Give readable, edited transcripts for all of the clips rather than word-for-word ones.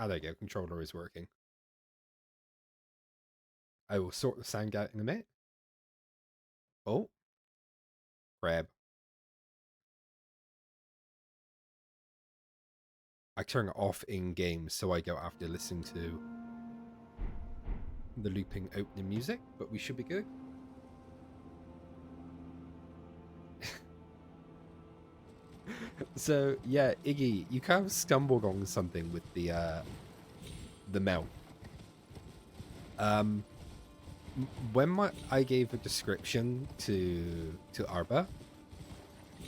Ah, there you go. Controller is working. I will sort the sound out in a minute. Oh, crab. I turn it off in game so I don't have to listen to the looping opening music, but we should be good. So yeah, Iggy, you kind of stumbled on something with the melt. Um, when I gave a description to Arba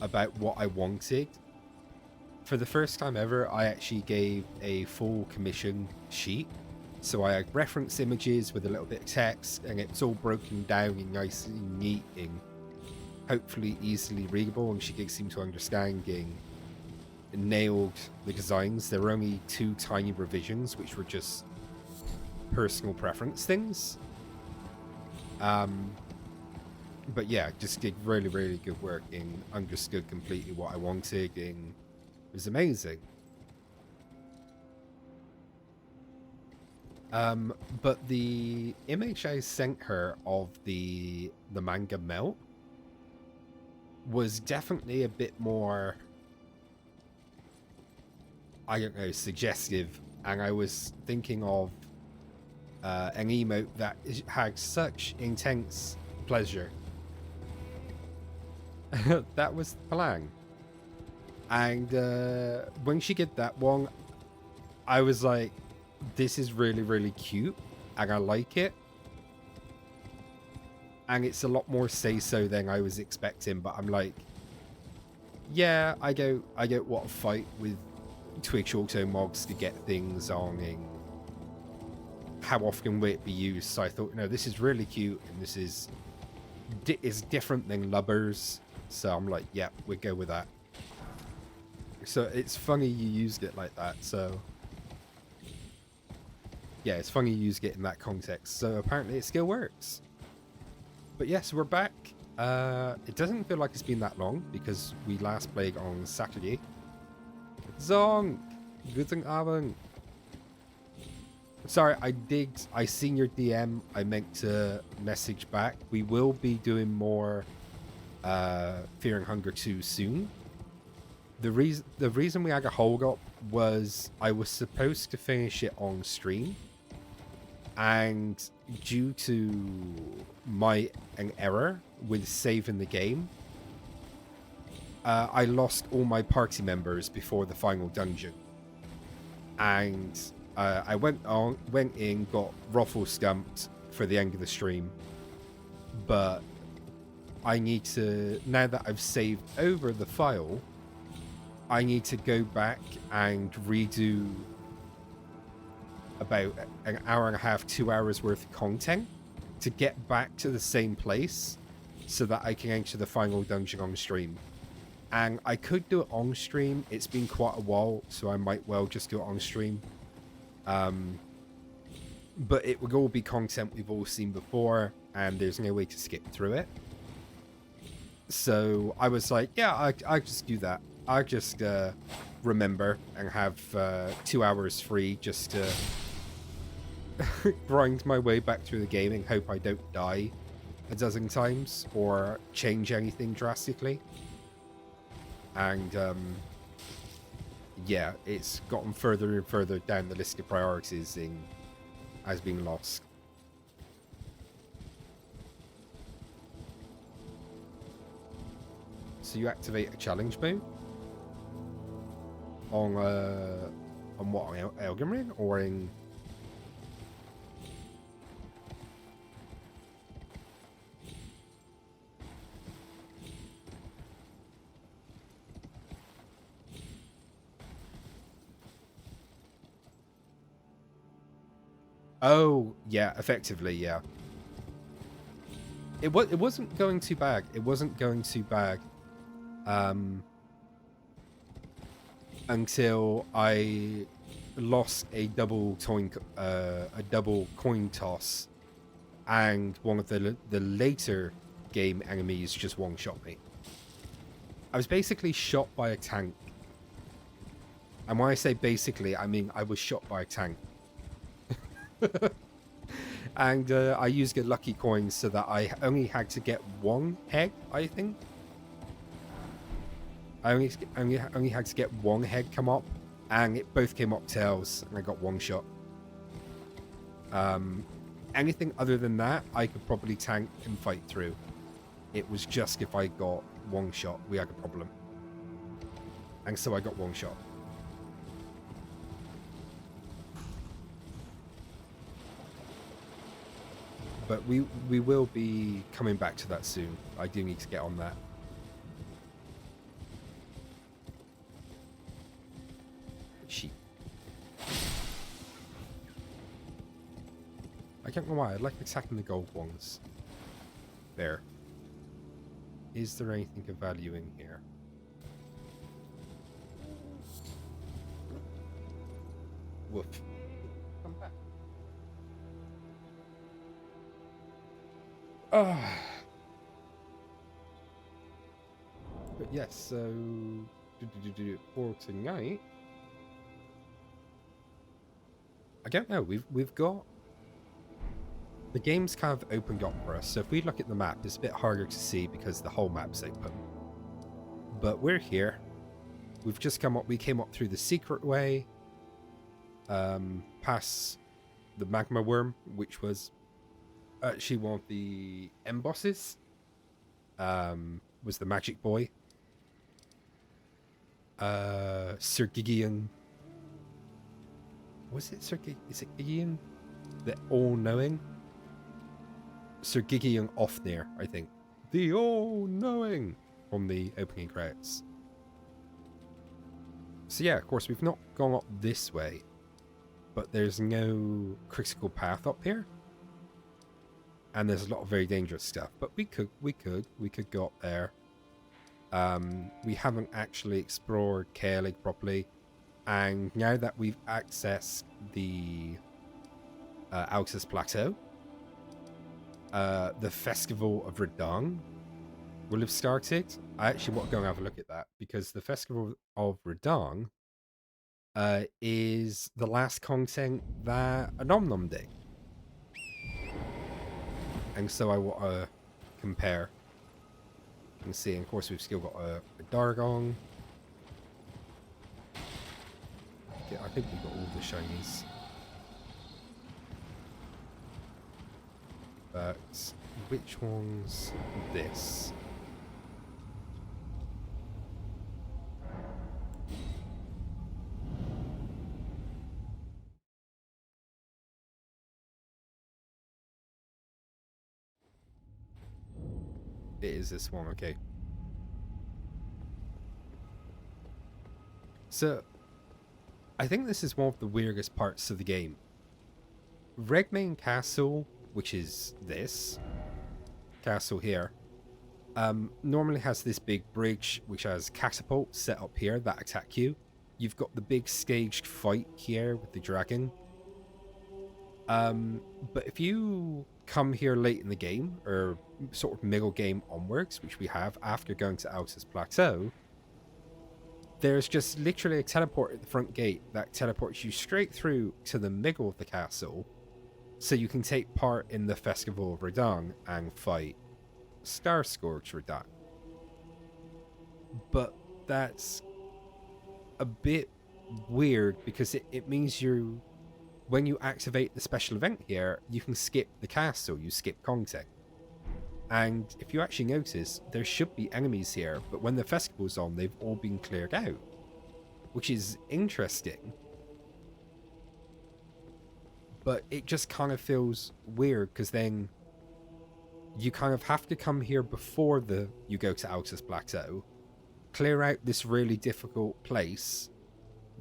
about what I wanted, for the first time ever, I actually gave a full commission sheet. So I had reference images with a little bit of text, and it's all broken down and nice and neat and hopefully easily readable. And she seemed to understand and nailed the designs. There were only 2 tiny revisions, which were just personal preference things. But yeah, just did really, really good work and understood completely what I wanted, and it was amazing. But the image I sent her of the manga melt was definitely a bit more, I don't know, suggestive. And I was thinking of an emote that had such intense pleasure. That was the plan. And when she did that one, I was like, this is really, really cute, and I like it. And it's a lot more say-so than I was expecting, but I'm like, yeah, I don't want to fight with Twitch auto mods to get things on, and how often will it be used? So I thought, no, this is really cute, and this is different than Lubbers. So I'm like, yeah, we'll go with that. So it's funny you used it like that. So yeah, it's funny you used it in that context. So apparently it still works. But yes, we're back. It doesn't feel like it's been that long because we last played on Saturday. Zonk! Guten Abend. Sorry, I seen your DM. I meant to message back. We will be doing more Fear and Hunger 2 soon. The reason we had a hold up was I was supposed to finish it on stream, and due to an error with saving the game, I lost all my party members before the final dungeon, and I went in, got ruffle stumped for the end of the stream, but I need to, now that I've saved over the file, I need to go back and redo about an hour and a half, 2 hours worth of content to get back to the same place so that I can enter the final dungeon on stream. And I could do it on stream. It's been quite a while, so I might well just do it on stream. But it would all be content we've all seen before, and there's no way to skip through it. So I was like, yeah, I just do that. I just remember and have 2 hours free just to grind my way back through the game and hope I don't die a dozen times or change anything drastically. And yeah, it's gotten further and further down the list of priorities and has been lost. So you activate a challenge mode on what, Elden Ring or in? Oh yeah, effectively, yeah. It wasn't going too bad. It wasn't going too bad. Until I lost a double coin toss, and one of the later game enemies just one-shot me. I was basically shot by a tank. And when I say basically, I mean I was shot by a tank. And I used the lucky coins so that I only had to get one head, I think. I only had to get one head come up, and it both came up tails, and I got one shot. Anything other than that, I could probably tank and fight through. It was just if I got one shot, we had a problem. And so I got one shot. But we will be coming back to that soon. I do need to get on that. Sheep. I don't know why. I like attacking the gold ones. There. Is there anything of value in here? Woof. Come back. But yes, so for tonight, I don't know. We've got the game's kind of opened up for us. So if we look at the map, it's a bit harder to see because the whole map's open. But we're here. We've just come up. We came up through the secret way, past the magma worm, which was actually one of the end bosses. Was the magic boy. Sir Gideon. Was it Sir Gideon? Is it Gideon? The all-knowing? Sir Gideon Ofnir, I think. The all-knowing from the opening credits. So yeah, of course, we've not gone up this way, but there's no critical path up here. And there's a lot of very dangerous stuff, but we could go up there. We haven't actually explored Caerlig properly, and now that we've accessed the Altus Plateau, the Festival of Redang will have started. I actually want to go and have a look at that, because the Festival of Redang is the last content that Anomnom did. And so I want to compare and see. And of course, we've still got a Dargong. Okay, I think we've got all the shinies. But which one's this? It is this one, okay. So, I think this is one of the weirdest parts of the game. Redmane Castle, which is this castle here, normally has this big bridge which has catapults set up here that attack you. You've got the big staged fight here with the dragon. But if you come here late in the game, or sort of middle game onwards, which we have after going to Altus Plateau, there's just literally a teleport at the front gate that teleports you straight through to the middle of the castle, so you can take part in the Festival of Redang and fight Star Scourge Redang. But that's a bit weird, because it means you, when you activate the special event here, you can skip the castle, you skip content. And if you actually notice, there should be enemies here, but when the festival's on, they've all been cleared out, which is interesting. But it just kind of feels weird, because then you kind of have to come here before you go to Altus Plateau, clear out this really difficult place,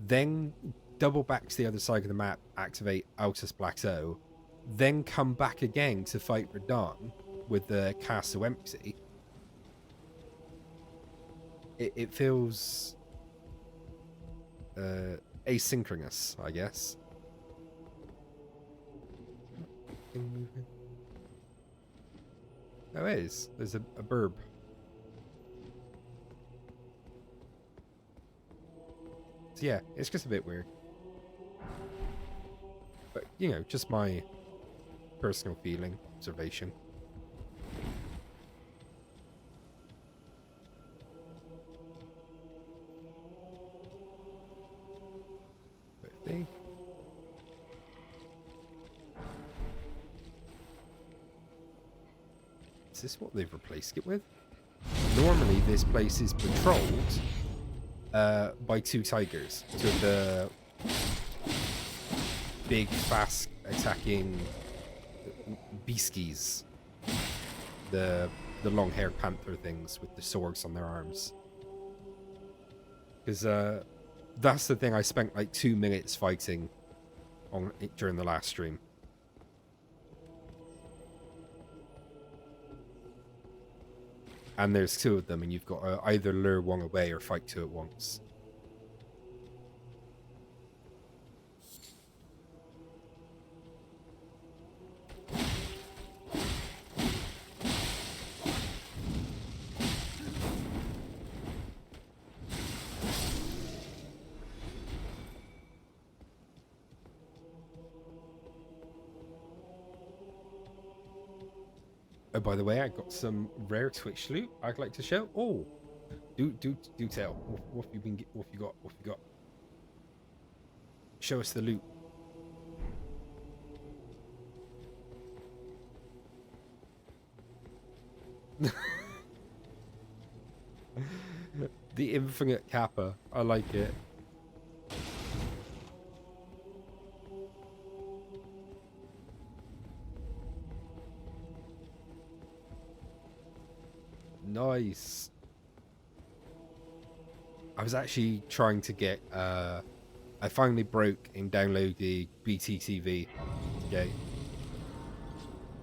then double back to the other side of the map, activate Altus Plateau, then come back again to fight Redang with the castle empty. It feels asynchronous, I guess. Oh, it is. There's a burb. yeah, it's just a bit weird. But, you know, just my personal feeling, observation. Birthday. Is this what they've replaced it with? Normally, this place is patrolled by 2 tigers. So the big, fast attacking beasties. The long-haired panther things with the swords on their arms. Because that's the thing I spent like 2 minutes fighting on it during the last stream. And there's 2 of them, and you've got to either lure one away or fight 2 at once. Oh, by the way, I got some rare Twitch loot I'd like to show. Oh, do tell. What have you been? What have you got? What have you got? Show us the loot. The infinite kappa. I like it. Nice. I was actually trying to get I finally broke and downloaded BTTV. Okay.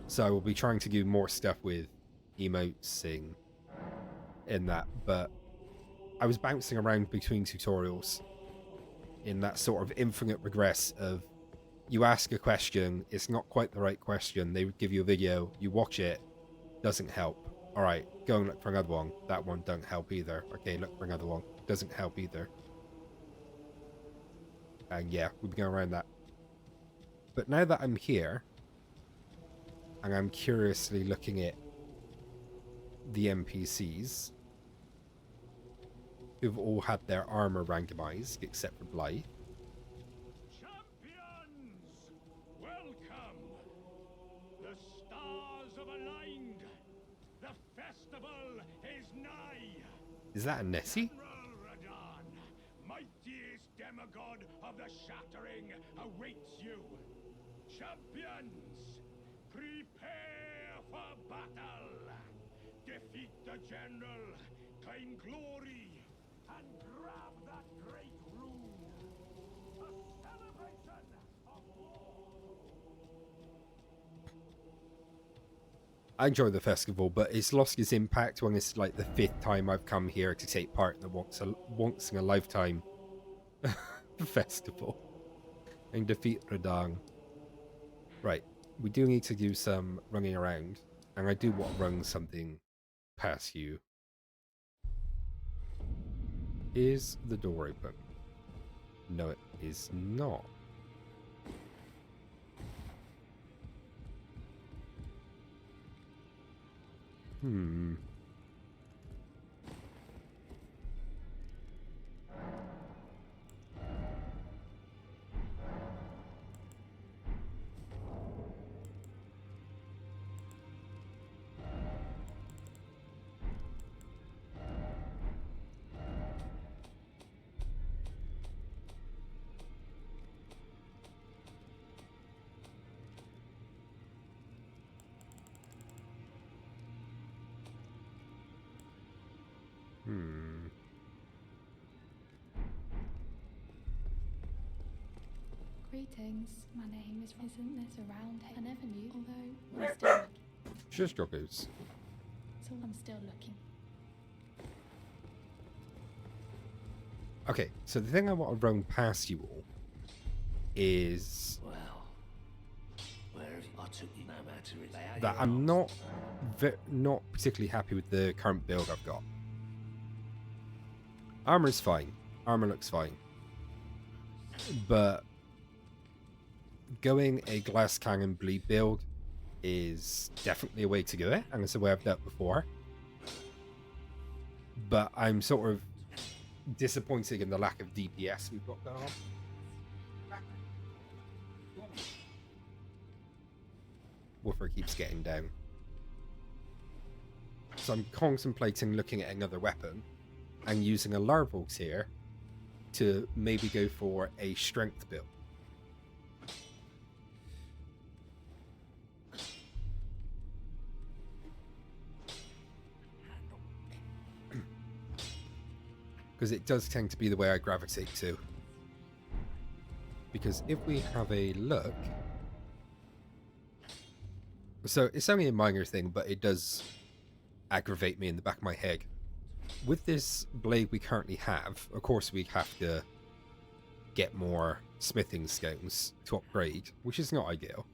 So I will be trying to do more stuff with emotes in that, but I was bouncing around between tutorials in that sort of infinite regress of you ask a question, it's not quite the right question, they give you a video, you watch it, doesn't help. Alright, go and look for another one. That one don't help either. Okay, look for another one. Doesn't help either. And yeah, we've been going around that. But now that I'm here, and I'm curiously looking at the NPCs, who've all had their armor randomized, except for Blythe. Champions! Welcome! The stars have aligned! The festival is nigh! Is that a Nessie? Radan, mightiest demigod of the Shattering, awaits you! Champions! Prepare for battle! Defeat the general, claim glory, and grab that great rune! A celebration of war! I enjoy the festival, but it's lost its impact when it's like the 5th time I've come here to take part in the once in a lifetime festival and defeat Radang. Right, we do need to do some running around, and I do want to run something past you. Is the door open? No, it is not. Hmm. Greetings, my name is Isn't this around here? I never knew, although I'm still looking. Just joggers. So I'm still looking. Okay, so the thing I want to run past you all is that I'm not particularly happy with the current build I've got. Armor's fine. Armor looks fine. But going a glass cannon bleed build is definitely a way to do it, and it's a way I've done it before. But I'm sort of disappointed in the lack of DPS we've got going on. Woofer keeps getting down. So I'm contemplating looking at another weapon and using a larval tier to maybe go for a strength build. Because it does tend to be the way I gravitate to. Because if we have a look... So it's only a minor thing, but it does aggravate me in the back of my head. With this blade we currently have, of course we have to get more smithing stones to upgrade, which is not ideal.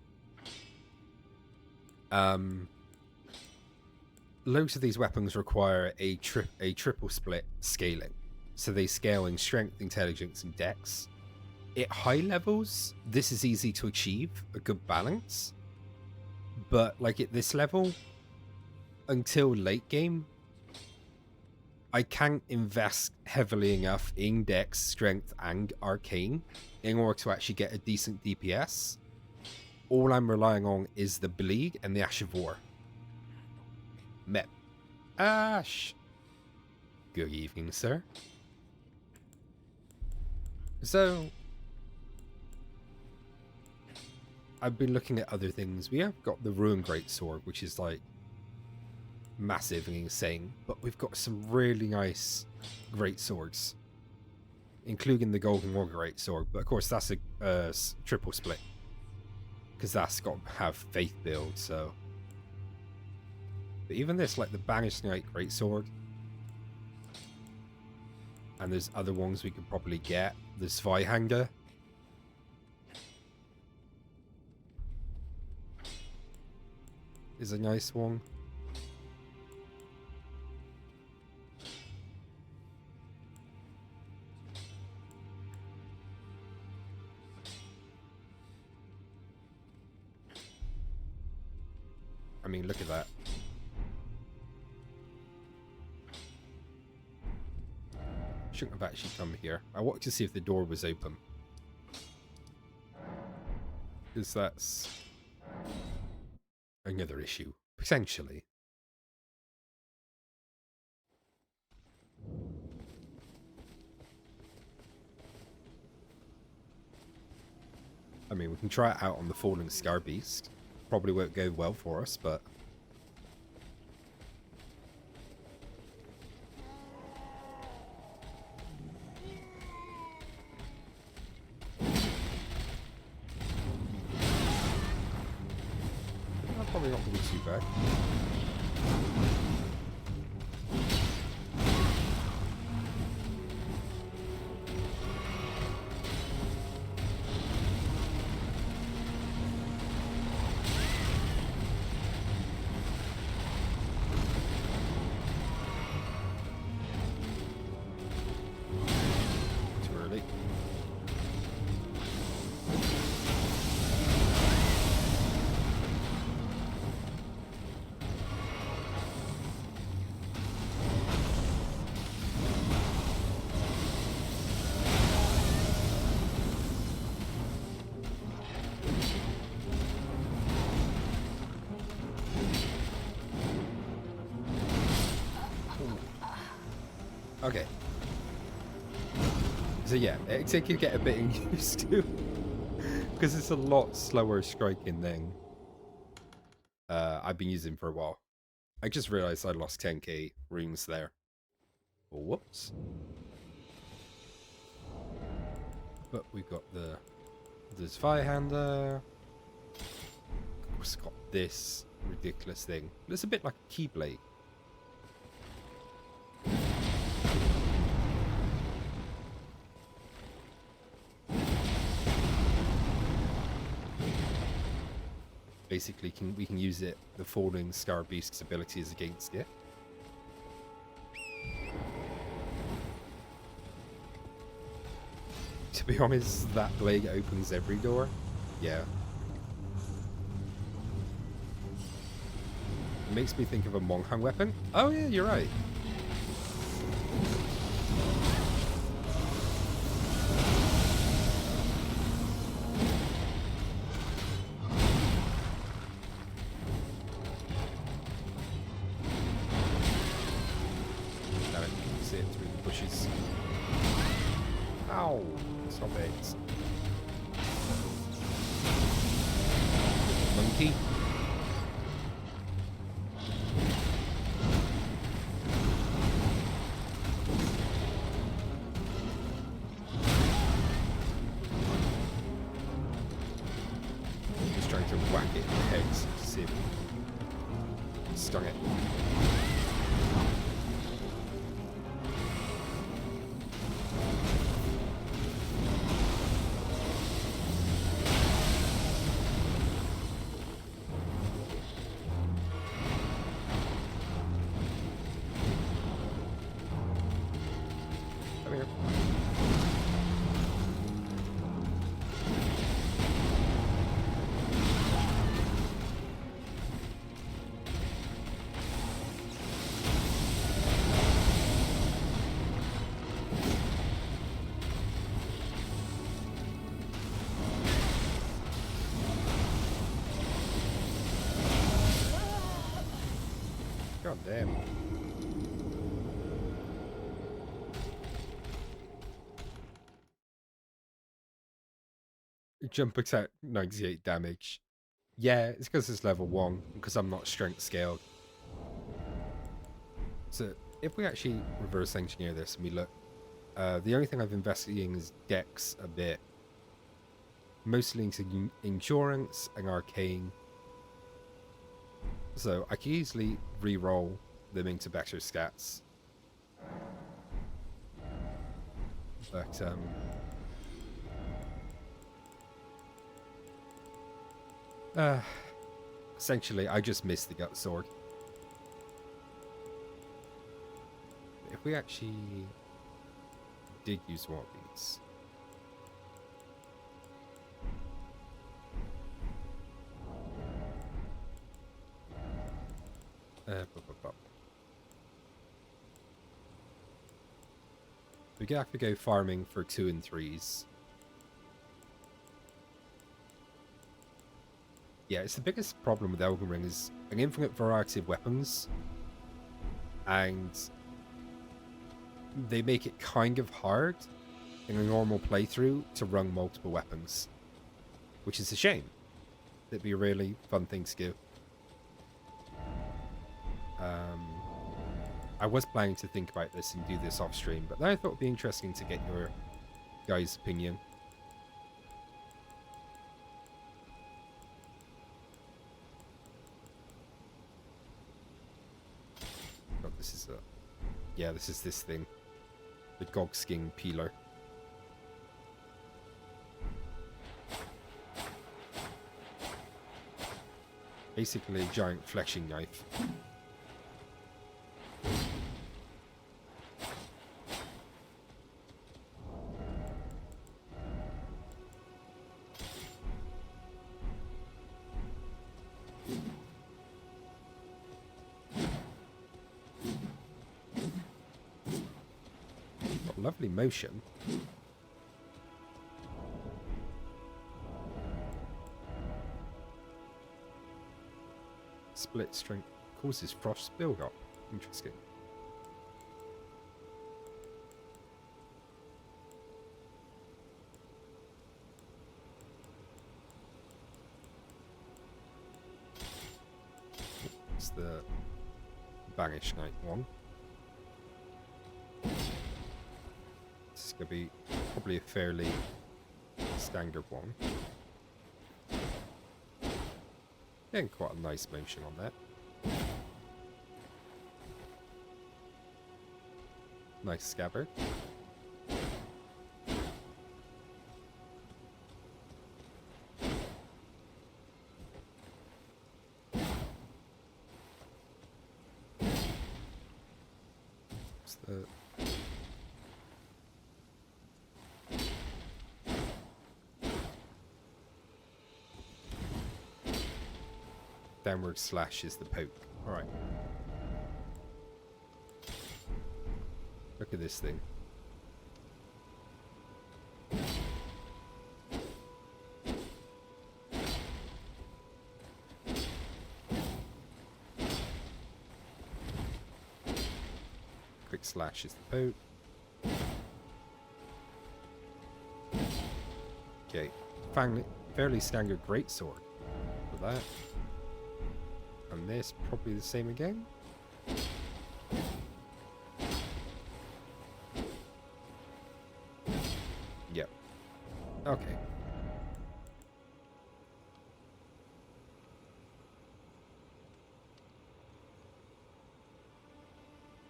Loads of these weapons require a triple split scaling. So they scale in strength, intelligence, and dex. At high levels, this is easy to achieve, a good balance. But like at this level, until late game, I can't invest heavily enough in dex, strength, and arcane in order to actually get a decent DPS. All I'm relying on is the bleed and the Ash of War. Mep. Ash! Good evening, sir. So, I've been looking at other things. We have got the Ruin Greatsword, which is like massive and insane, but we've got some really nice greatswords, including the Golden War Greatsword. But of course, that's a triple split because that's got to have faith build. So, but even this, like the Banished Knight Greatsword, and there's other ones we could probably get. The Zweihanger. Is a nice one. I mean, look at that. Shouldn't have actually come here. I wanted to see if the door was open. Because that's another issue, potentially. I mean, we can try it out on the Falling Scar Beast. Probably won't go well for us, but... probably not going to be too bad. Too early. Okay. So yeah, it could get a bit used to. Because it's a lot slower striking than I've been using for a while. I just realized I lost 10k runes there. Oh, whoops. But we've got the Zweihander. Of course, got this ridiculous thing. It's a bit like a Keyblade. Basically, we can use it, the Falling Scar Beast's abilities against it. To To be honest, that blade opens every door. Yeah. It makes me think of a Monghang weapon. Oh yeah, you're right. Damn it, see it through the bushes. Ow! Stop it. Monkey. Just trying to whack it in the head to see if it stung it. Come here. God damn. Jump attack 98 damage. Yeah, it's because it's level 1, because I'm not strength scaled. So if we actually reverse engineer this and we look, the only thing I've invested in is Dex a bit. Mostly into endurance and arcane. So I can easily re-roll them into better stats. But essentially I just missed the gut sword. If we actually did use one of these, we could have to go farming for 2 and 3s. Yeah, it's the biggest problem with Elden Ring is an infinite variety of weapons, and they make it kind of hard in a normal playthrough to run multiple weapons, which is a shame. It'd be a really fun thing to do. I was planning to think about this and do this off stream, but then I thought it'd be interesting to get your guys' opinion. God, this is a... Yeah, this is this thing. The Gog Skin Peeler. Basically a giant fleshing knife. Got lovely motion. Split strength causes frost build-up. Interesting. It's the Banish Knight one. This is going to be probably a fairly standard one. Getting quite a nice motion on that. Nice scabbard. What's the... downward slash is the poke. Alright. Look at this thing. Quick slash is the poke. Okay. Fairly standard greatsword for that. And this, probably the same again. Yep. Okay.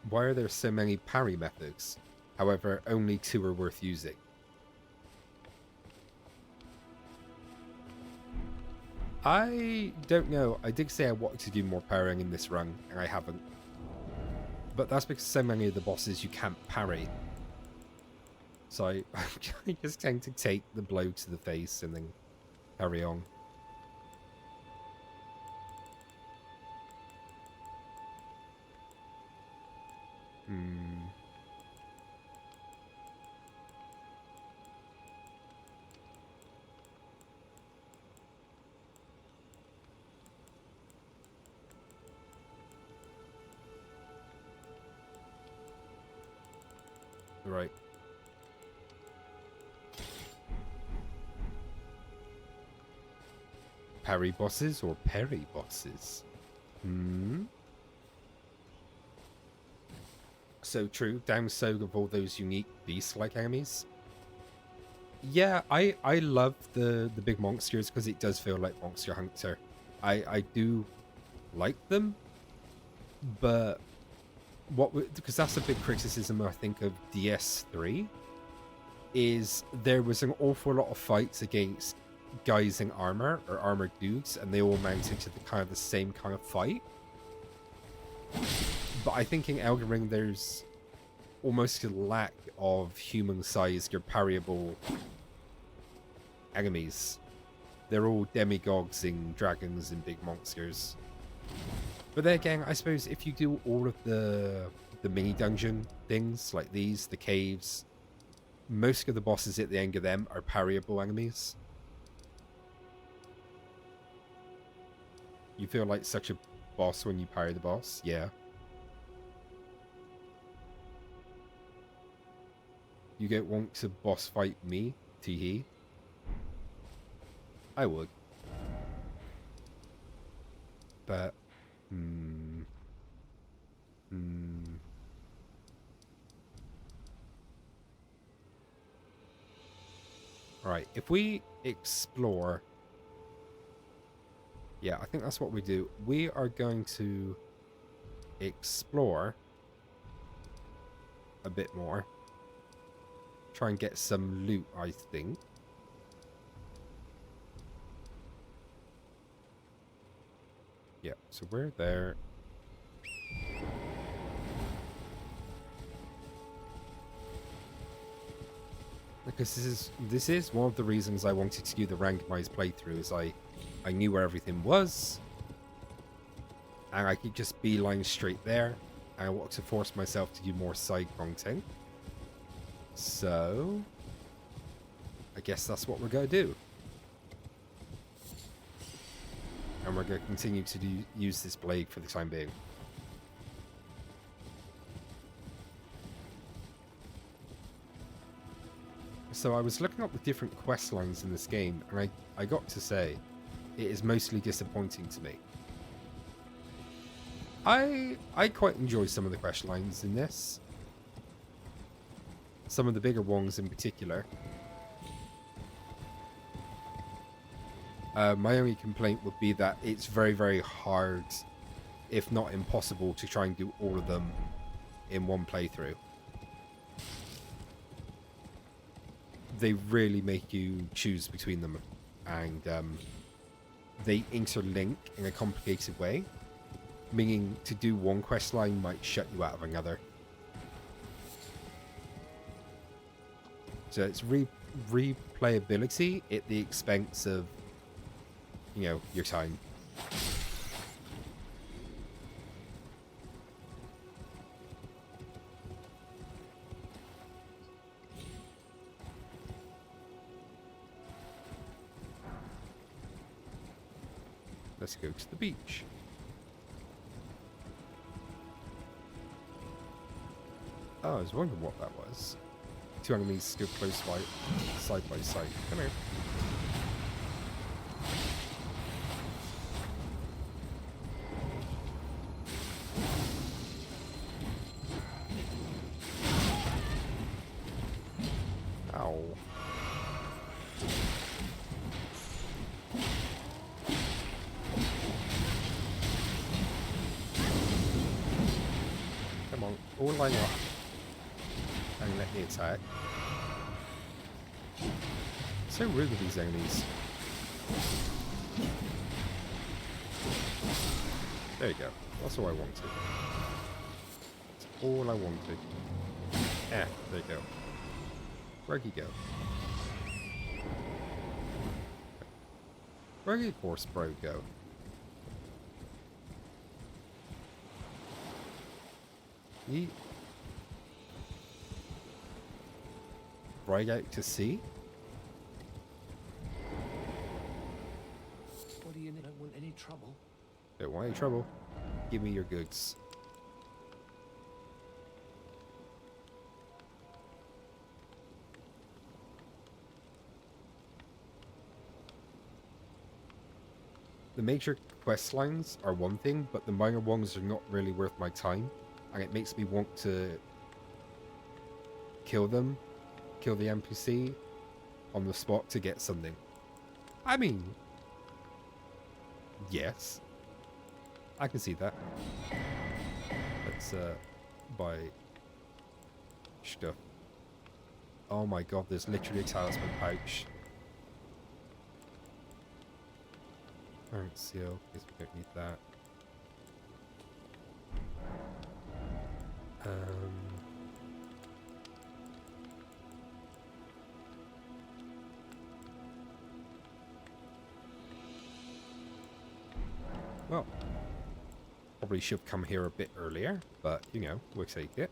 Why are there so many parry methods? However, only 2 are worth using. I don't know. I did say I wanted to do more parrying in this run, and I haven't. But that's because so many of the bosses you can't parry. So I just tend to take the blow to the face and then carry on. Right. Parry bosses or parry bosses? So true, down Soak of all those unique beast-like enemies. Yeah, I love the big monsters because it does feel like Monster Hunter. I do like them, but because that's a big criticism I think of DS3 is there was an awful lot of fights against guys in armor or armored dudes, and they all mounted to the same kind of fight. But I think in Elden Ring there's almost a lack of human-sized or parryable enemies. They're all demigods and dragons and big monsters. But then again, I suppose if you do all of the mini dungeon things like these, the caves, most of the bosses at the end of them are parryable enemies. You feel like such a boss when you parry the boss? Yeah. You don't want to boss fight me, teehee? I would. But... Alright, if we explore... Yeah, I think that's what we do. We are going to explore a bit more. Try and get some loot, I think. Yeah, so we're there. Because this is one of the reasons I wanted to do the randomized playthrough, is I knew where everything was, and I could just beeline straight there, and I wanted to force myself to do more side content. So, I guess that's what we're going to do. And we're going to continue to use this blade for the time being. So I was looking up the different quest lines in this game, and I got to say, it is mostly disappointing to me. I quite enjoy some of the quest lines in this. Some of the bigger ones in particular. My only complaint would be that it's very, very hard, if not impossible, to try and do all of them in one playthrough. They really make you choose between them, and they interlink in a complicated way, meaning to do one quest line might shut you out of another. So it's replayability at the expense of, you know, your time. Let's go to the beach. Oh, I was wondering what that was. Two enemies stood close by, side by side. Come here. Ow. Come on, all line up. And let me attack. So rude with these enemies. There you go. That's all I wanted. That's all I wanted. There you go. Where'd he go? Where'd the horse bro go? He... right out to sea? What do you need? Don't want any trouble. Don't want any trouble. Give me your goods. The major quest lines are one thing, but the minor ones are not really worth my time, and it makes me want to kill them, kill the NPC on the spot to get something. I mean, yes, I can see that. Let's buy stuff. Oh my god, there's literally a talisman pouch. Current seal, because we don't need that. Well, probably should have come here a bit earlier, but you know, we'll take it.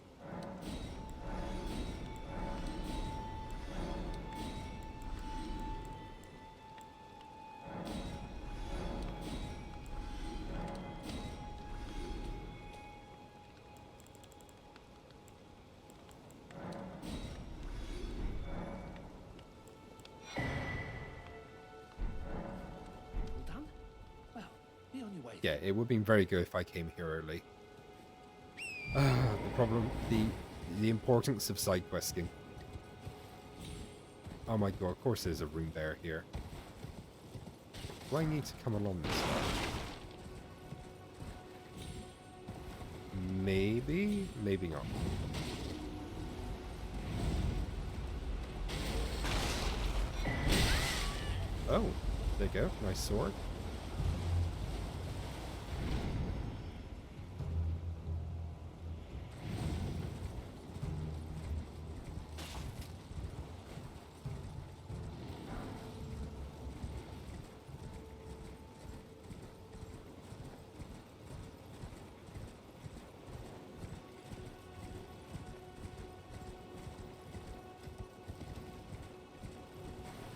Yeah, it would have been very good if I came here early. The problem, the importance of side questing. Oh my god, of course there's a room there here. Do I need to come along this way? Maybe, maybe not. Oh, there you go, nice sword.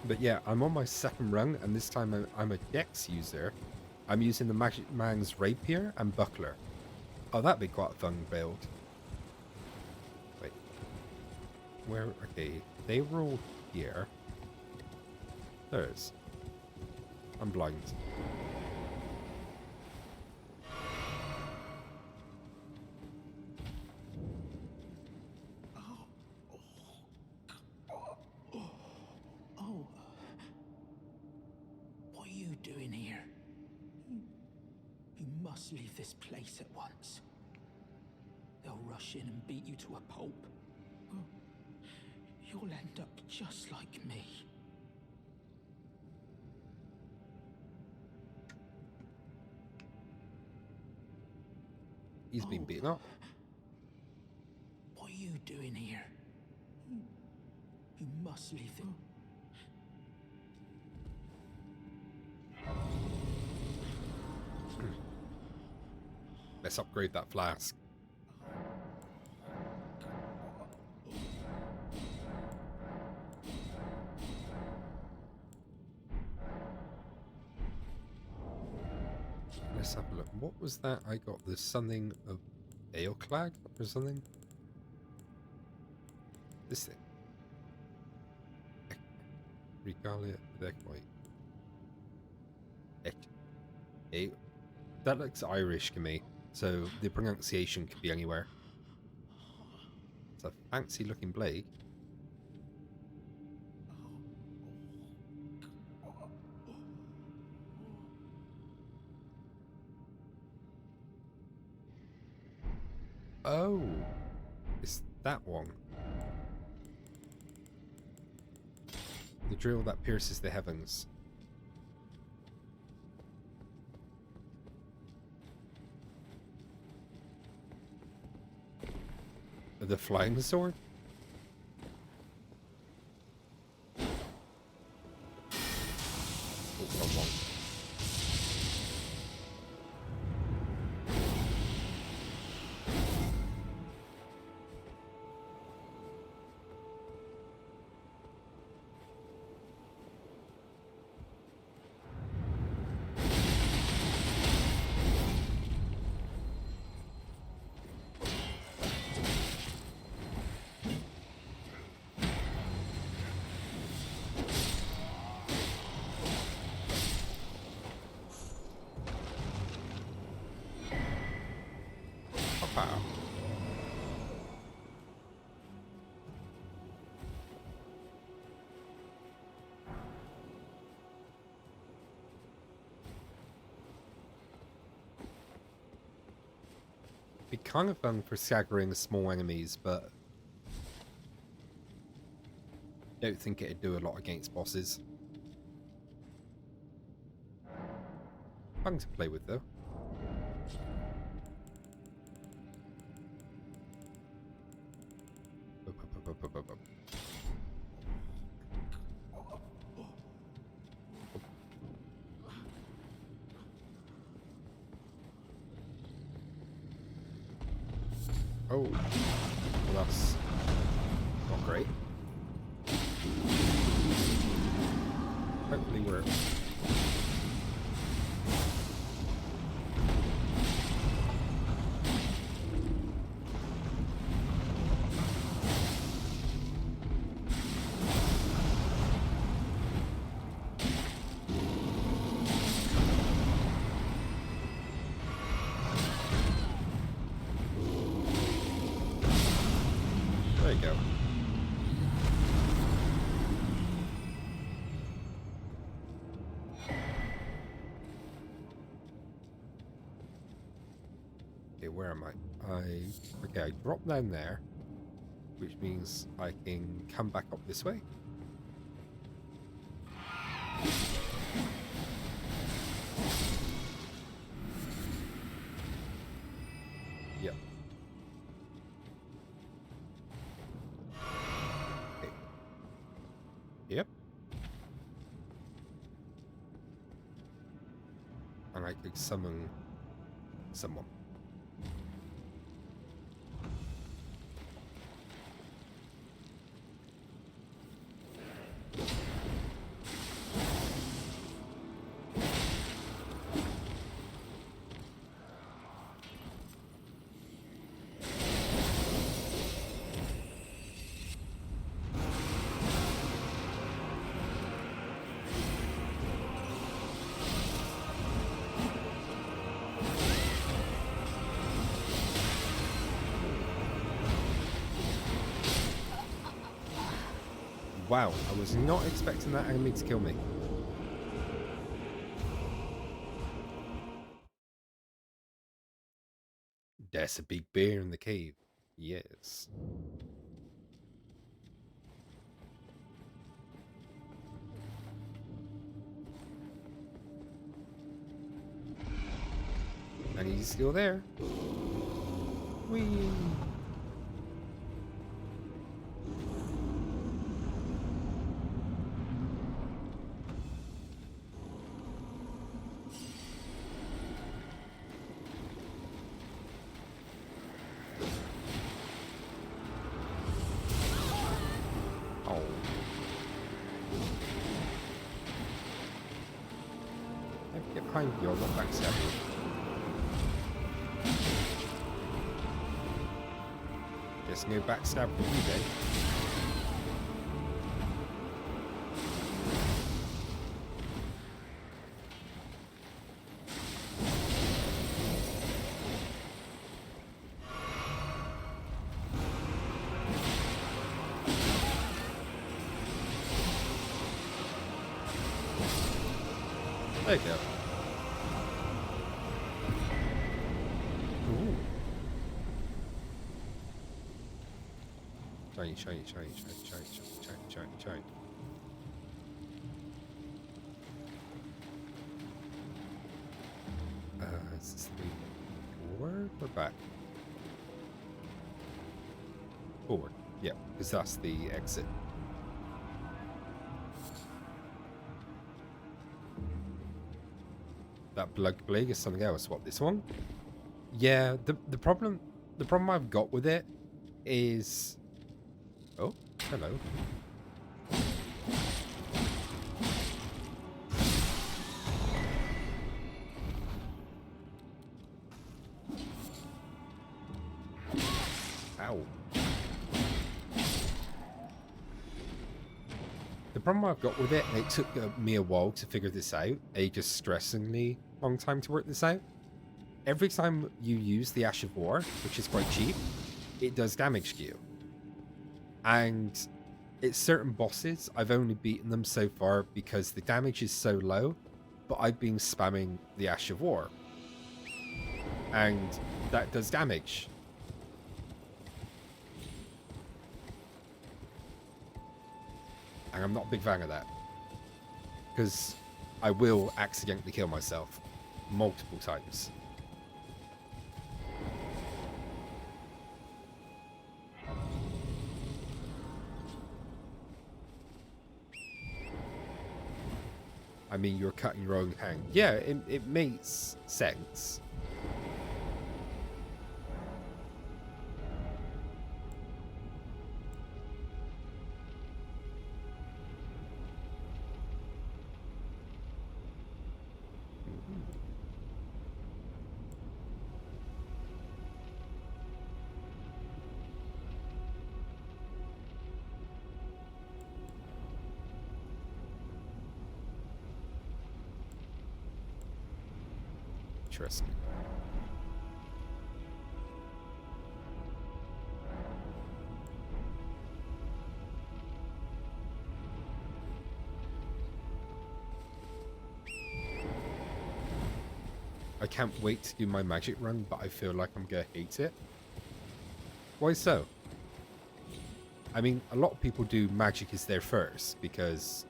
But yeah, I'm on my second run, and this time I'm a Dex user. I'm using the Magic Man's Rapier and Buckler. Oh, that'd be quite a fun build. Wait. Where? Okay, they were all here. There it is. I'm blind. Leave this place at once. They'll rush in and beat you to a pulp. You'll end up just like me. He's been beaten up. What are you doing here? You must leave them. Let's upgrade that flask. Let's have a look. What was that I got? There's something of Aelclag or something? This thing. Regalia Equite. That looks Irish to me, so the pronunciation could be anywhere. It's a fancy looking blade. Oh, it's that one. The drill that pierces the heavens. The flying sword? Oh, wrong one. Wow. Be kind of fun for staggering small enemies, but don't think it'd do a lot against bosses. Fun to play with though. Oh, well, that's not great. Hopefully we're... There you go. Okay, where am I? Okay, I dropped down there, which means I can come back up this way. Yep. Okay. Yep. And I could summon someone. Wow, I was not expecting that enemy to kill me. There's a big bear in the cave. Yes. And he's still there. Whee! Get behind you, I'll not backstab you. Guess no backstab for you then. There you go. Ooh. Shiny. Is this the forward or back? Forward. Yeah, because that's the exit. That Blood Plague is something else. What, this one? Yeah, the problem I've got with it is... Oh, hello. Ow. The problem I've got with it, and it took me a while to figure this out, a distressingly long time to work this out. Every time you use the Ash of War, which is quite cheap, it does damage to you. And it's certain bosses, I've only beaten them so far because the damage is so low, but I've been spamming the Ash of War. And that does damage. And I'm not a big fan of that. Because I will accidentally kill myself multiple times. I mean, you're cutting your own hand. Yeah, it makes sense. Interesting. I can't wait to do my magic run, but I feel like I'm gonna hate it. Why so? I mean, a lot of people do magic as their first because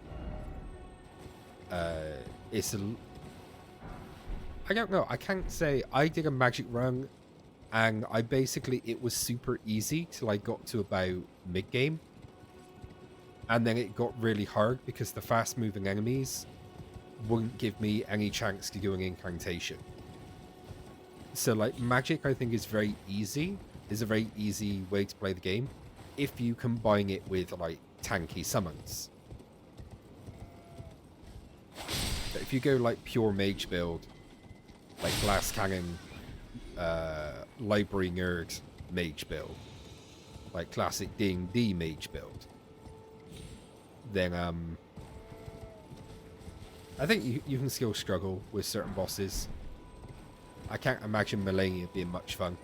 it's a... I don't know. I can't say I did a magic run and it was super easy till I got to about mid-game. And then it got really hard because the fast-moving enemies wouldn't give me any chance to do an incantation. So, like, magic, I think, is very easy. Is a very easy way to play the game if you combine it with, like, tanky summons. But if you go, like, pure mage build, like Glass Cannon, Library Nerd mage build, like classic D&D mage build, then I think you can still struggle with certain bosses. I can't imagine Millennia being much fun.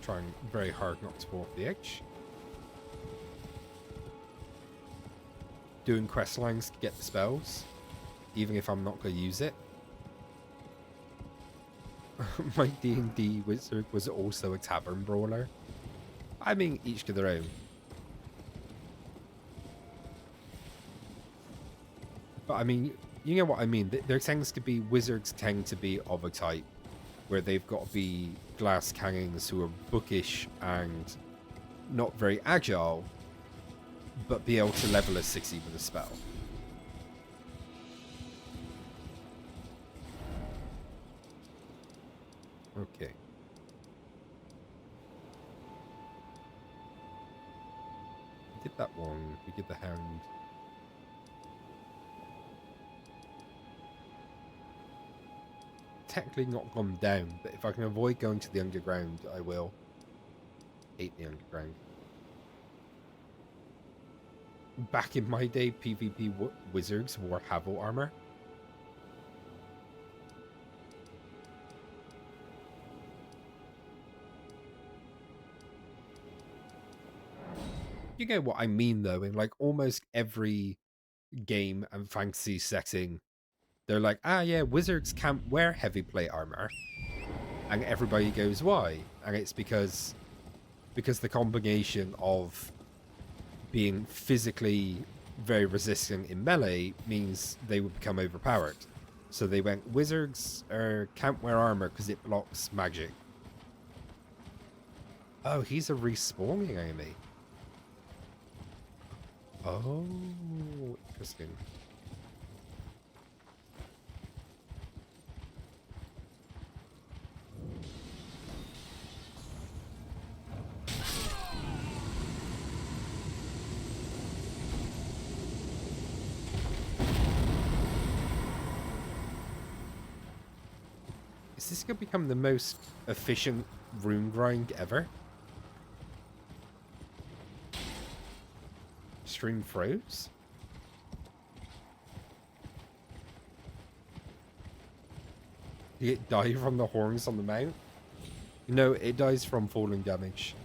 Trying very hard not to fall off the edge. Doing quest lines to get the spells, even if I'm not going to use it. My D&D wizard was also a tavern brawler. I mean, each to their own. But I mean, you know what I mean. There tends to be, wizards tend to be of a type where they've got to be glass cannons who are bookish and not very agile, but be able to level a 60 with a spell. Okay. We did that one. We did the hound. Technically not gone down, but if I can avoid going to the underground, I will. Hate the underground. Back in my day, PvP wizards wore Havel armor. You get what I mean, though, in like almost every game and fantasy setting, they're like, ah, yeah, wizards can't wear heavy plate armor. And everybody goes, why? And it's because the combination of being physically very resistant in melee means they would become overpowered. So they went, wizards can't wear armor because it blocks magic. Oh, he's a respawning enemy. Oh, interesting. Is this going to become the most efficient rune grind ever? Stream froze? Did it die from the horns on the mount? No, it dies from falling damage.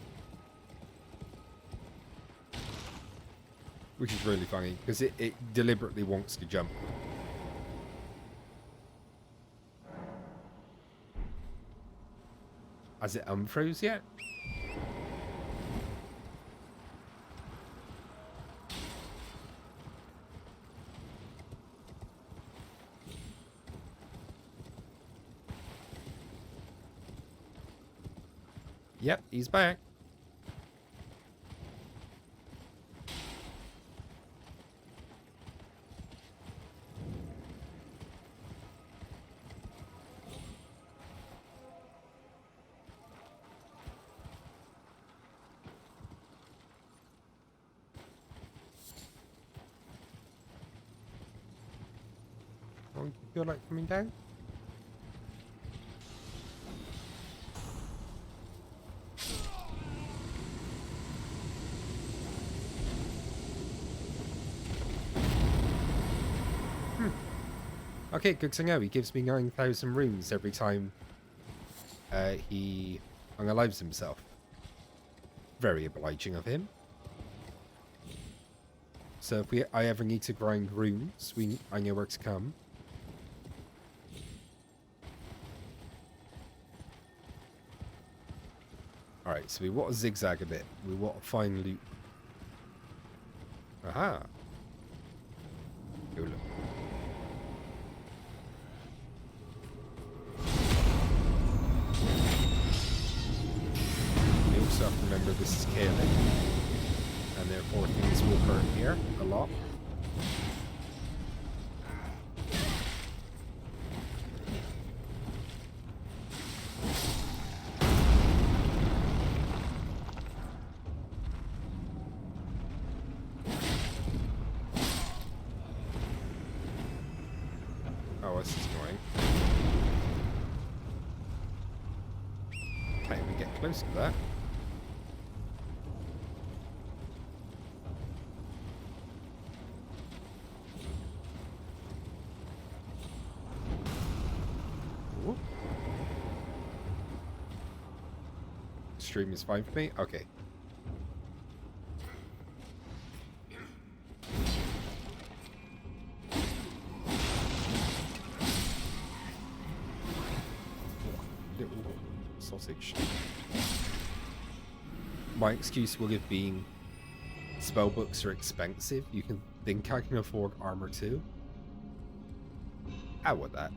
Which is really funny, because it deliberately wants to jump. Has it unfroze yet? Yep, he's back. Oh, you feel like coming down? Okay, good to know. He gives me 9,000 runes every time he unalives himself. Very obliging of him. So if I ever need to grind runes, I know where to come. Alright, so we want to zigzag a bit. We want to find loot. Aha! Go look. We also have to remember this is Kaelin, and therefore things will hurt here a lot. Oh, this is annoying. Can't even get close to that. Ooh. Stream is fine for me? Okay. Little sausage. My excuse will have been spellbooks are expensive. You can think I can afford armor too. How would that?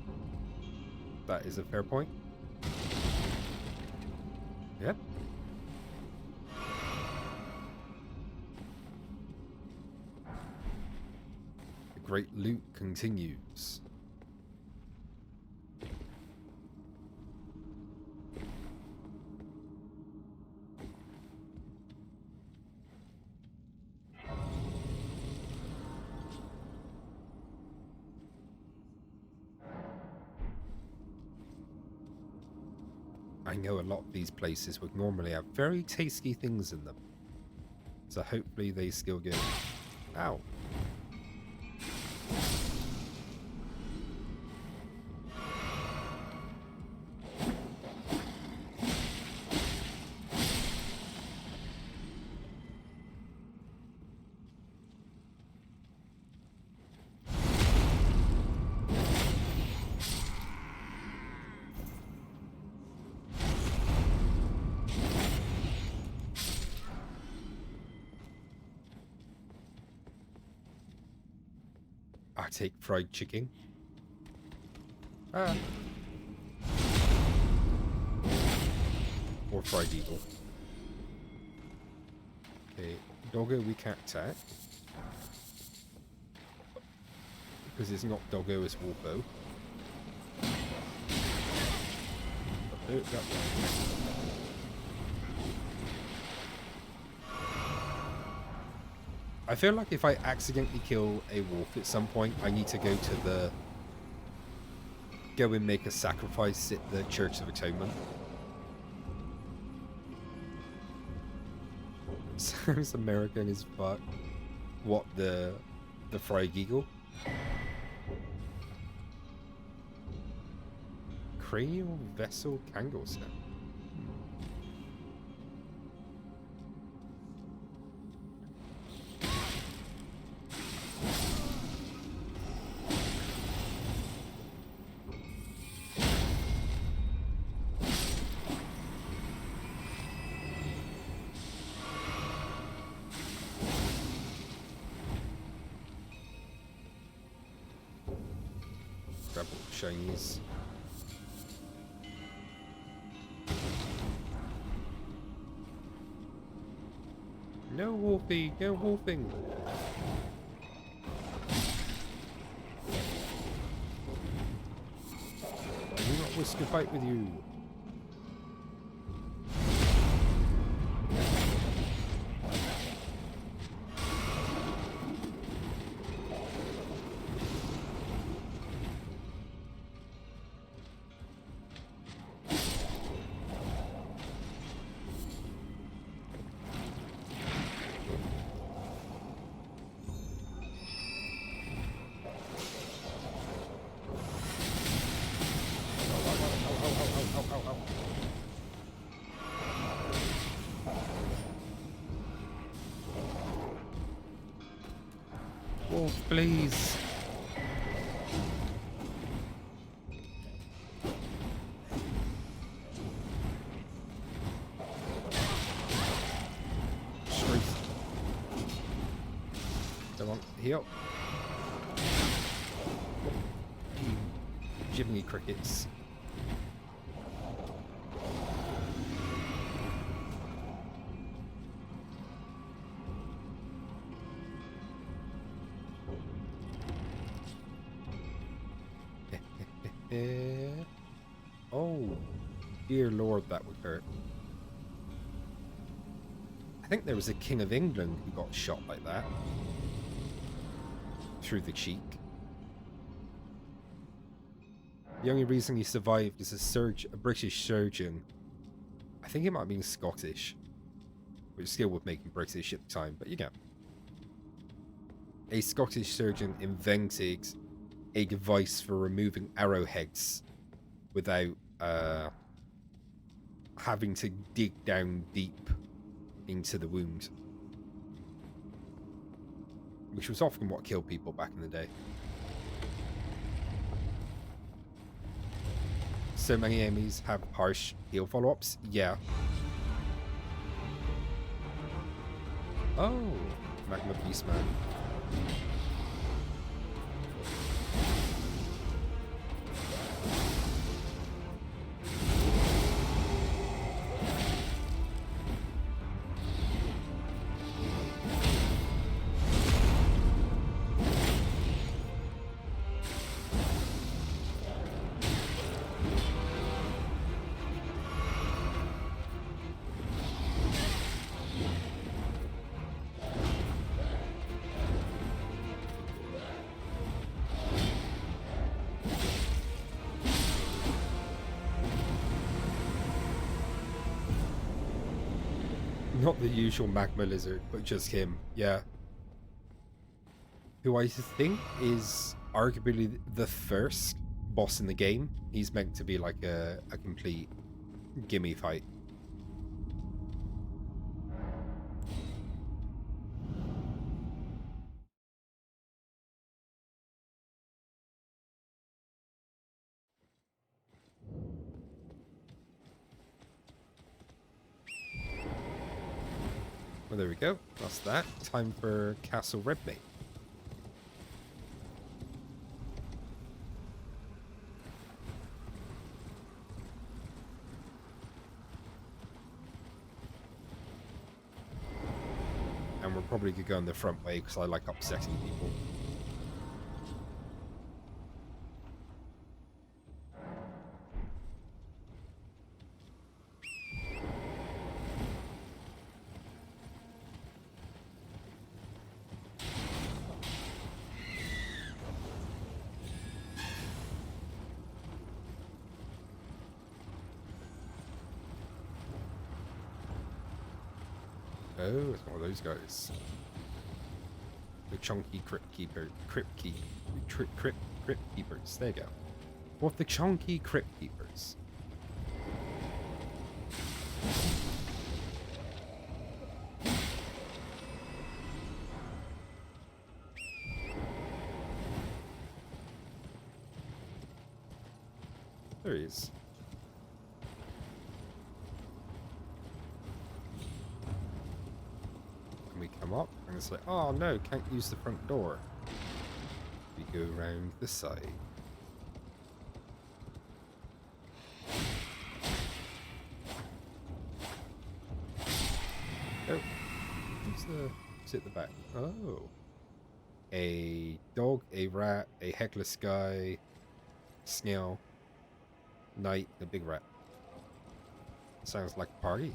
That is a fair point. Yep. The great loot continues. I know a lot of these places would normally have very tasty things in them. So hopefully they still go. Ow. I take fried chicken. Ah. Or fried eagle. Okay, doggo we can't attack. Because it's not doggo, it's wolfo. Oh, that one. I feel like if I accidentally kill a wolf at some point, I need to go to the... Go and make a sacrifice at the Church of Atonement. Sounds American as fuck. What, the fried eagle? Cranial vessel kangle step. Grab all the shinies. No wolfie, no wolfing. I do not wish to fight with you. Wolf, please. Strength. Come on, heal. Jiminy crickets. Oh, dear Lord, that would hurt. I think there was a King of England who got shot like that. Through the cheek. The only reason he survived is a British surgeon. I think he might have been Scottish. Which still would make him British at the time, but you know. A Scottish surgeon invented a device for removing arrowheads without having to dig down deep into the wound, which was often what killed people back in the day. So many enemies have harsh heal follow-ups. Yeah. Oh, Magma Beastman. Not the usual magma lizard, but just him. Yeah. Who I think is arguably the first boss in the game. He's meant to be like a complete gimme fight. Well, there we go. That's that. Time for Castle Redmate. And we're probably going to go in the front way because I like upsetting people. Oh, it's one of those guys. The chunky crypt keepers. There you go. What the chunky crypt keepers? There he is. And we come up and it's like, oh no, can't use the front door. We go around the side. Oh, who's at the back? Oh. A dog, a rat, a headless guy, snail, knight, a big rat. Sounds like a party.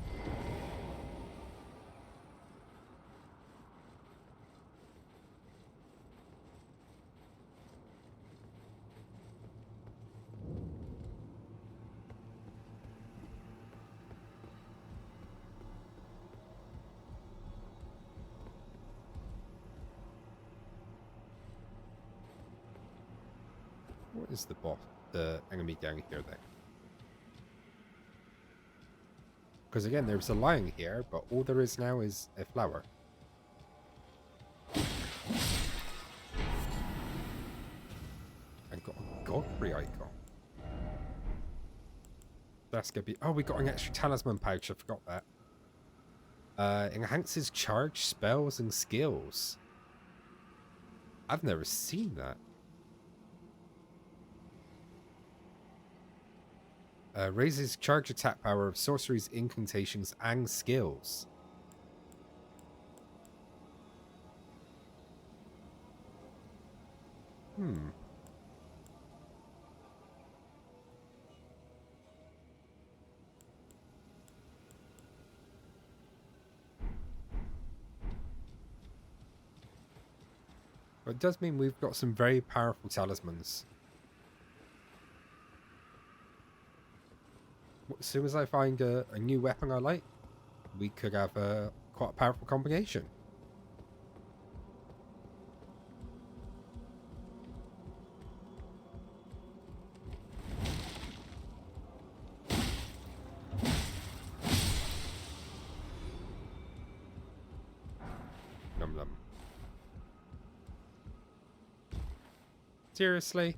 What is the boss, the enemy down here then? Because again, there's a lion here, but all there is now is a flower. And got a Godfrey icon. That's gonna be... Oh, we got an extra talisman pouch, I forgot that. Enhances charge, spells, and skills. I've never seen that. Raises charge attack power of sorceries, incantations, and skills. But it does mean we've got some very powerful talismans. As soon as I find a new weapon I like, we could have quite a powerful combination. Num num. Seriously?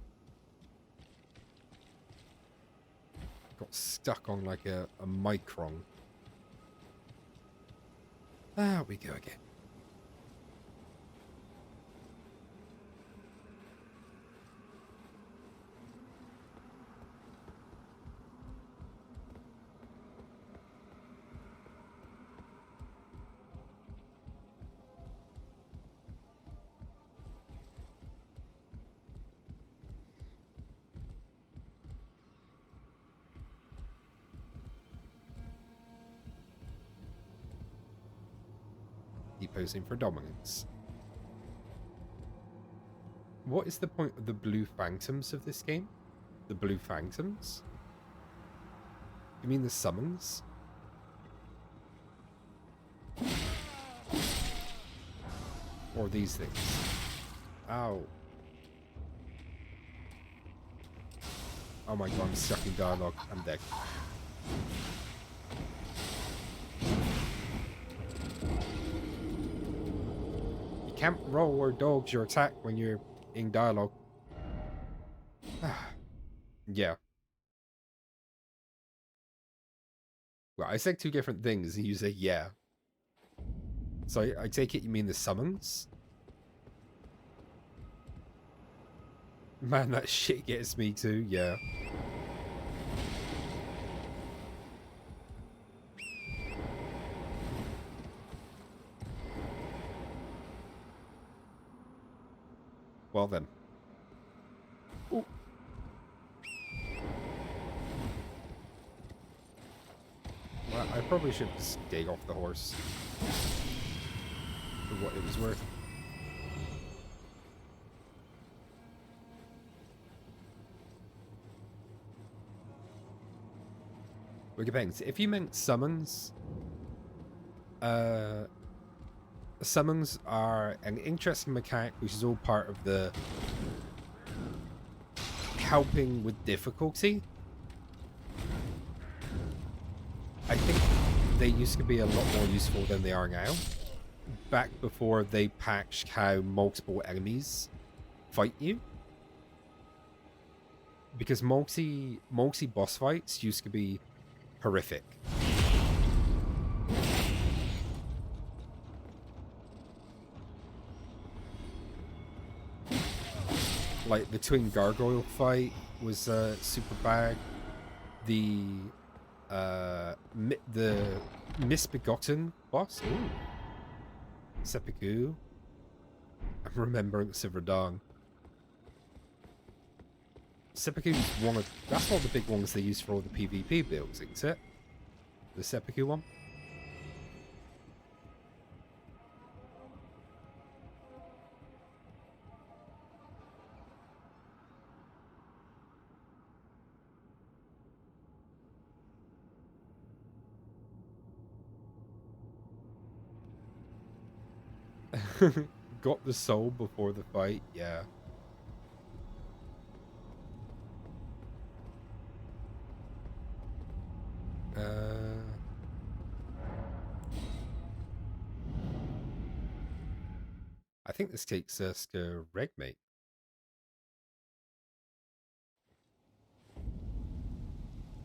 Got stuck on like a micron. There we go again. Posing for dominance. What is the point of the blue phantoms of this game? The blue phantoms? You mean the summons? Or these things. Ow. Oh my god, I'm stuck in dialogue. I'm dead. You can't roll or dodge your attack when you're in dialogue. Yeah. Well, I said two different things and you say yeah. So I take it you mean the summons? Man, that shit gets me too, yeah. Well then. Ooh. Well, I probably should just dig off the horse. For what it was worth. Well, it depends. If you meant summons, summons are an interesting mechanic which is all part of the helping with difficulty. I think they used to be a lot more useful than they are now. Back before they patched how multiple enemies fight you. Because multi boss fights used to be horrific. Like the twin gargoyle fight was super bad. The misbegotten boss. Ooh. Seppuku. I'm Remembrance of Radon. Seppuku's that's one of the big ones they use for all the PvP builds, isn't it? The Seppuku one. Got the soul before the fight, yeah. I think this takes us to Regmate.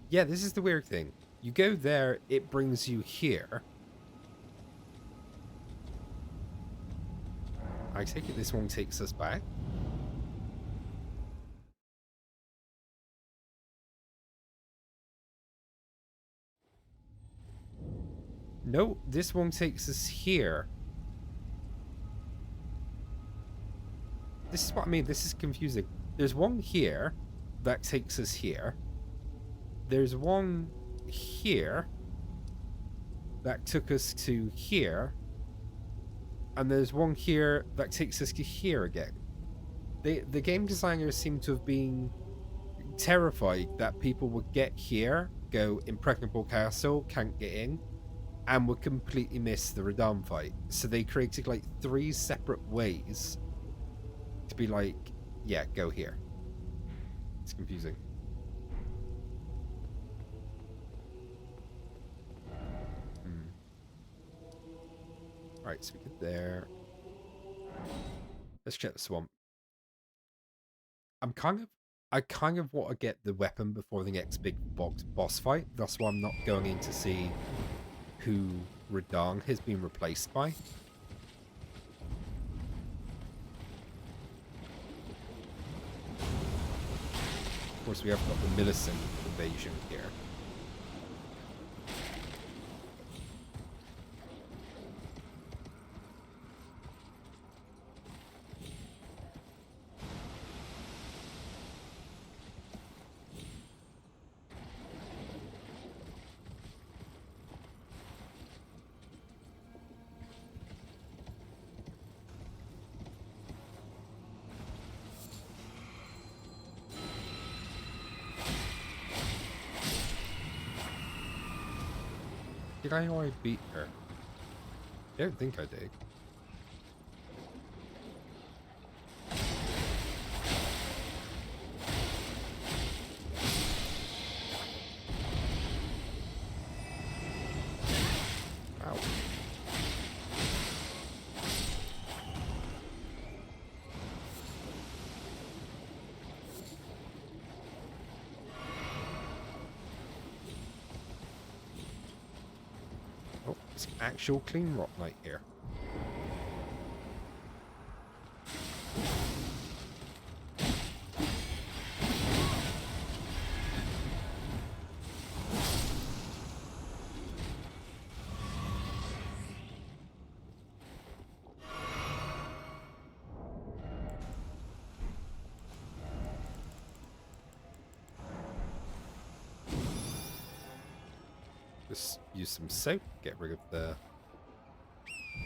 Yeah, this is the weird thing. You go there, it brings you here. I take it this one takes us back. No, this one takes us here. This is what I mean. This is confusing. There's one here that takes us here. There's one here that took us to here. And there's one here that takes us to here again. The game designers seem to have been terrified that people would get here, go impregnable castle, can't get in, and would completely miss the Radon fight. So they created like 3 separate ways to be like, yeah, go here. It's confusing. Alright, so we get there. Let's check the swamp. I kind of want to get the weapon before the next big boss fight. That's why I'm not going in to see who Radon has been replaced by. Of course, we have got the Millicent invasion here. Did I already beat her? I don't think I did. Ow. Oh, it's actual clean rock night here. Just use some soap, get rid of the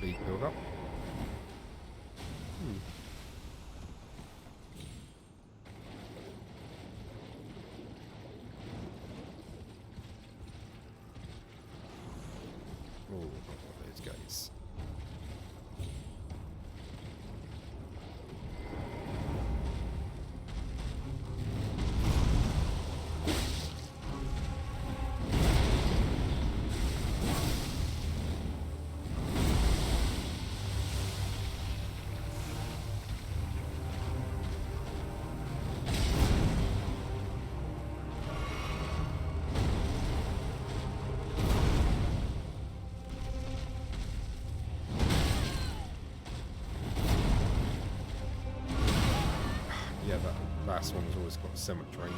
bleed build-up. Oh, not one of those guys. Yeah, that last one's always got so much range.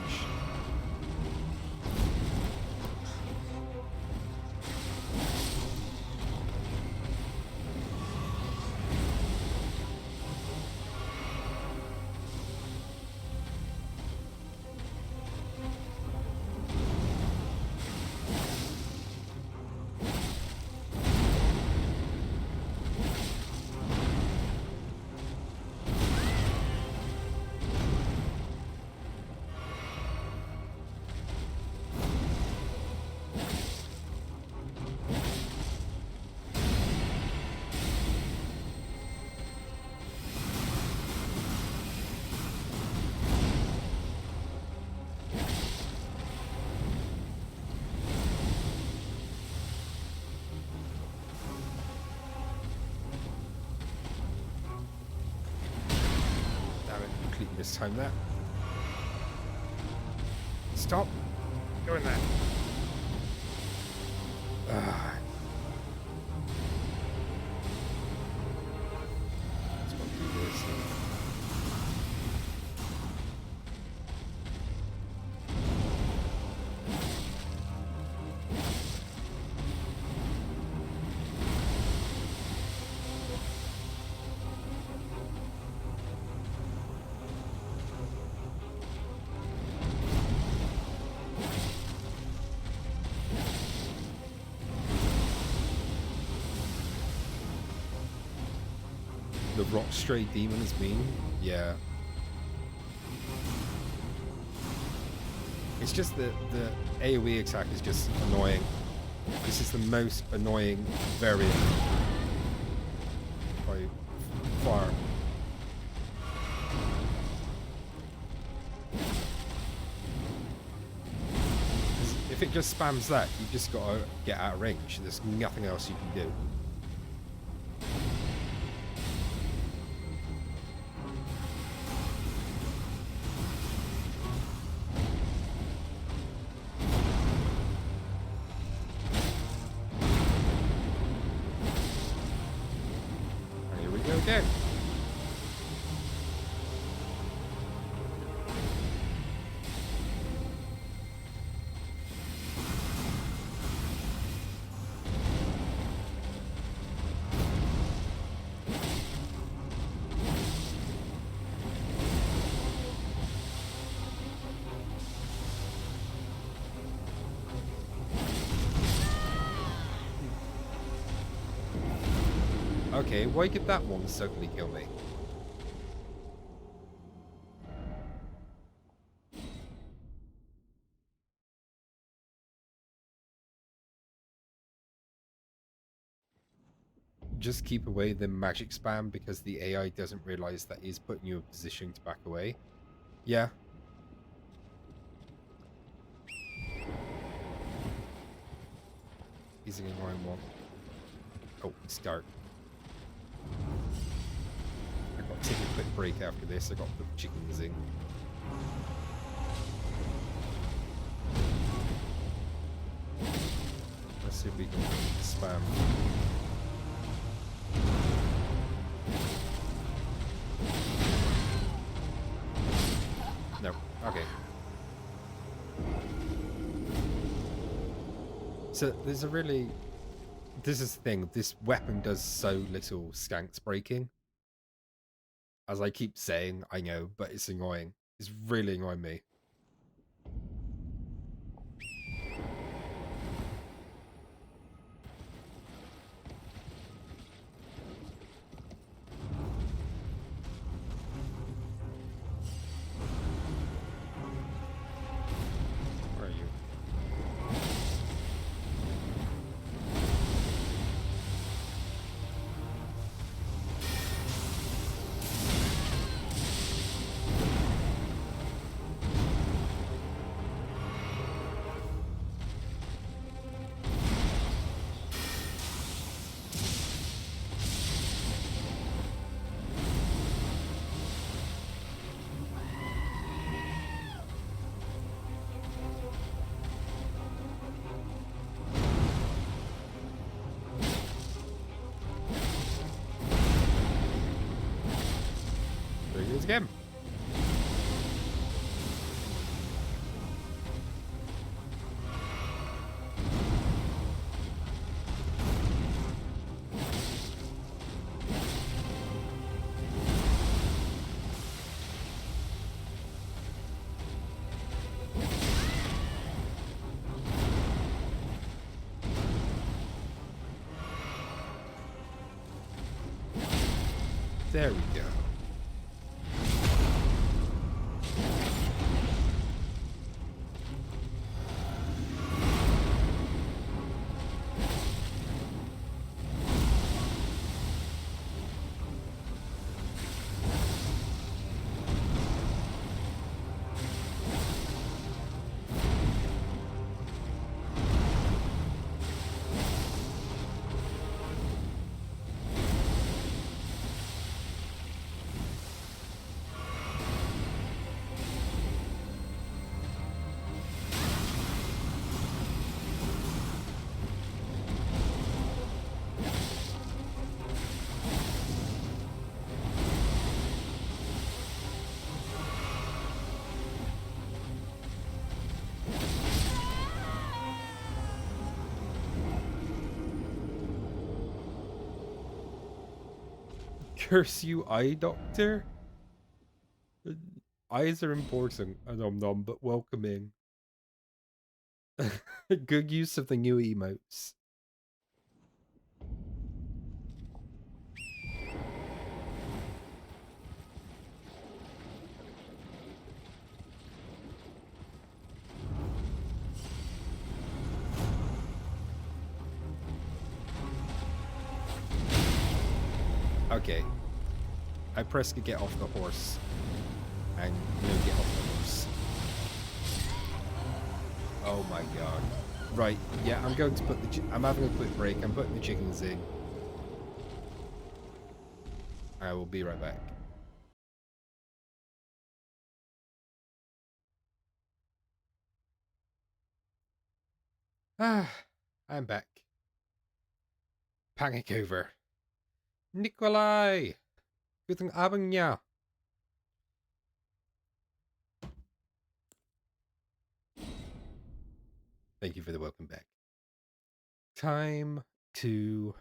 Damn it, completely mistimed that. Stop doing that. Let's go do this. The rock stray demon is mean. Yeah. It's just the AoE attack is just annoying. This is the most annoying variant by far. If it just spams that, you've just got to get out of range. There's nothing else you can do. And here we go again. Okay, why did that one suddenly kill me? just keep away the magic spam because the AI doesn't realize that he's putting you in a position to back away. Yeah. He's an annoying one. Oh, it's dark. I got to take a quick break after this. I got to put the chickens in. Let's see if we can spam. No. Okay. So there's a really... This is the thing. This weapon does so little skanks breaking. As I keep saying, I know, but it's annoying. It's really annoying me. Where are you? There he is again. There we go. Curse you, eye doctor? Eyes are important, but welcoming. Good use of the new emotes. Okay. I press to get off the horse. And you know, get off the horse. Oh my god. Right, yeah, I'm going to put the... I'm having a quick break. I'm putting the chickens in. I will be right back. Ah, I'm back. Panic over. Nikolai! Guten Abend, ja. Thank you for the welcome back. Time to... Do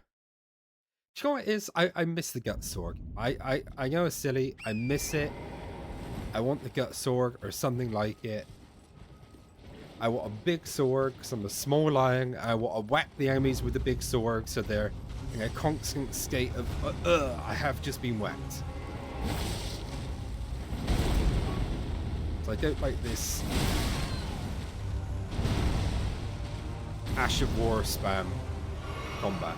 you know what it is? I miss the gut sword. I know it's silly. I miss it. I want the gut sword or something like it. I want a big sword because I'm a small lion. I want to whack the enemies with the big sword so they're in a constant state of I have just been whacked. So I don't like this Ash of War spam combat.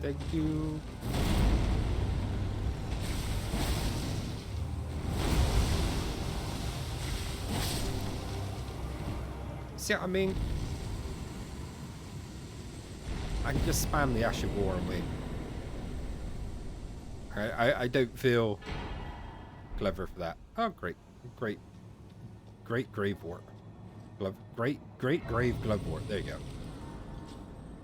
Thank you. See what I mean? I can just spam the Ash of War and win. I don't feel clever for that. Oh, great Gravewort. Great Grave Glovewort. There you go.